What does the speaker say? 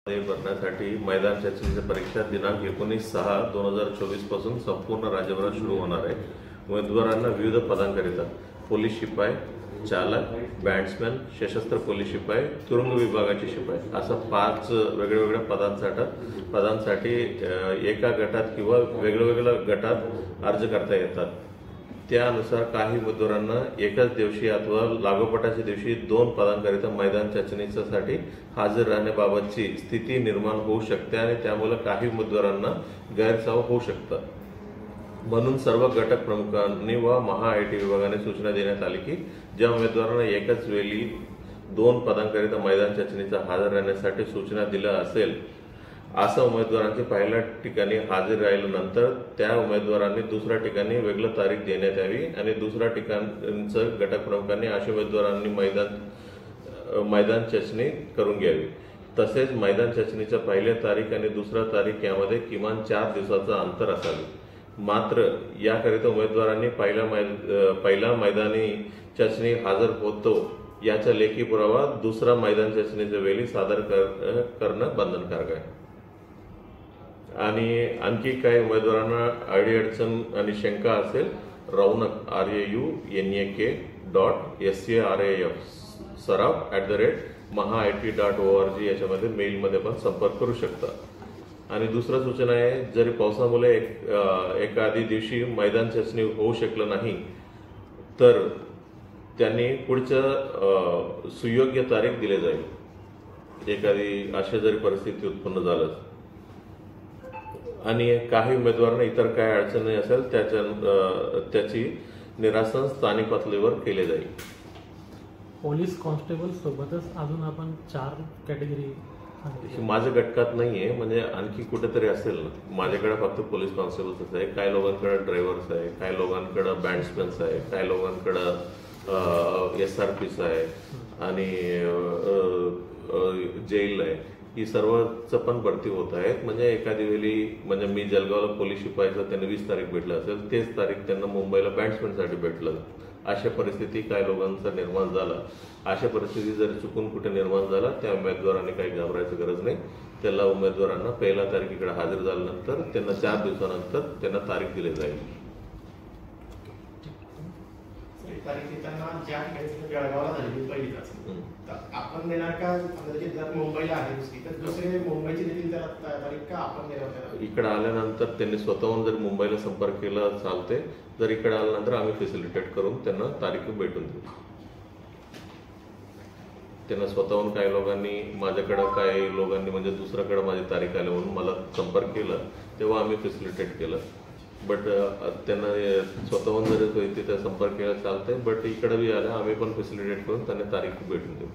भरण्यासाठी मैदान चाचणीची परीक्षा दिनांक 19/6/2024 पासून संपूर्ण राज्यभरात सुरू होणार आहे। उमेदवारांना विविध पदांकरिता पोलीस शिपाई, चालक, बॅट्समॅन, सशस्त्र पोलीस शिपाई, तुरुंग विभागाचे शिपाई असा 5 वेगवेगळ्या पदांसाठी एका गटात किंवा वेगवेगळ्या गटात अर्ज करता येतात। त्यानुसार काही उमेदवारांना एकाच दिवशी अथवा लागोपाठच्या दिवशी 2 पदांकरिता मैदान चाचणीसाठी हजर राहण्याबाबतची स्थिती निर्माण होऊ शकते आणि त्यामुळे काही उमेदवारांना गैरसमज होऊ शकतात। म्हणून सर्व घटक प्रमुखांनी व महा-आय-टी विभागाने सूचना देण्यात आली की ज्या उमेदवारांना एकाच वेळी 2 पदांकरिता मैदान चाचणीचा हजर राहण्यासाठी सूचना दिल्या असेल अशा उमेदवारांची पहिल्या ठिकाणी हजर राहिल्यानंतर त्या उमेदवारांनी दुसऱ्या ठिकाणी वेगळी तारीख देण्यात यावी आणि दुसऱ्या ठिकाणचं घटक प्रमुखांनी अशा उमेदवारांनी मैदान चाचणी करून घ्यावी। तसेच मैदान चाचणीच्या पहिल्या तारीख आणि दुसऱ्या तारीख यामध्ये किमान 4 दिवसाचं अंतर असावे। मात्र याकरिता उमेदवारांनी पहिला मैदानी चाचणी हजर होतो याचा लेखी पुरावा दुसरा मैदान चाचणीच्या वेळी सादर करणं बंधनकारक आहे। आणि आणखी काही उमेदवारांना अडचण आणि शंका असेल रौनक raunaq@saraf@mahaIT.org याच्यामध्ये मेलमध्ये पण संपर्क करू शकता। आणि दुसरा सूचना आहे जरी पावसामुळे एखादी दिवशी मैदान चाचणी होऊ शकलं नाही तर त्यांनी पुढच्या सुयोग्य तारीख दिली जाईल एखादी अशा जरी परिस्थिती उत्पन्न झालं। आणि काही उमेदवारांना इतर काय अडचणी असेल त्याची निरासन स्थानिक पातळीवर केले जाईल। पोलीस कॉन्स्टेबल सोबतच अजून आपण 4 कॅटेगरी माझ्या घटकात नाहीये, म्हणजे आणखी कुठेतरी असेल ना। माझ्याकडे फक्त पोलीस कॉन्स्टेबल्स आहे, काही लोकांकडे ड्रायव्हर्स आहे, काही लोकांकडे बॅट्समॅन्स आहे, काही लोकांकडे SRPs आहे आणि जेल आहे। ही सर्वच पण भरती होत आहेत। म्हणजे एखादी वेळी म्हणजे मी जळगावला पोलीस शिपाईचं त्यांना 20 तारीख भेटलं असेल तेच तारीख त्यांना मुंबईला बॅट्समॅनसाठी भेटलं। अशा परिस्थिती काही लोकांचा निर्माण झाला। अशा परिस्थिती जर चुकून कुठे निर्माण झाला त्या उमेदवारांनी काही घाबरायची गरज नाही। त्याला उमेदवारांना पहिल्या तारखेकडे हजर झाल्यानंतर त्यांना 4 दिवसानंतर त्यांना तारीख दिली जाईल। आपण देणार का मुंबईला आहे तर दुसरे मुंबईची देखील तारीख का आपण देणार? इकडे आल्यानंतर त्यांनी स्वतःहून जर मुंबईला संपर्क केला चालते, जर इकडे आल्यानंतर आम्ही फॅसिलिटेट करून त्यांना तारीख भेटून देऊ। त्यांना स्वतःहून काही लोकांनी माझ्याकडे काही लोकांनी म्हणजे दुसऱ्याकडे माझी तारीख आली म्हणून मला संपर्क केला तेव्हा आम्ही फॅसिलिटेट केलं। बट त्यांना स्वतःहून जर तिथे संपर्क केला चालते, बट इकडे बी आल्या आम्ही पण फॅसिलिटेट करून त्यांना तारीख भेटून देऊ।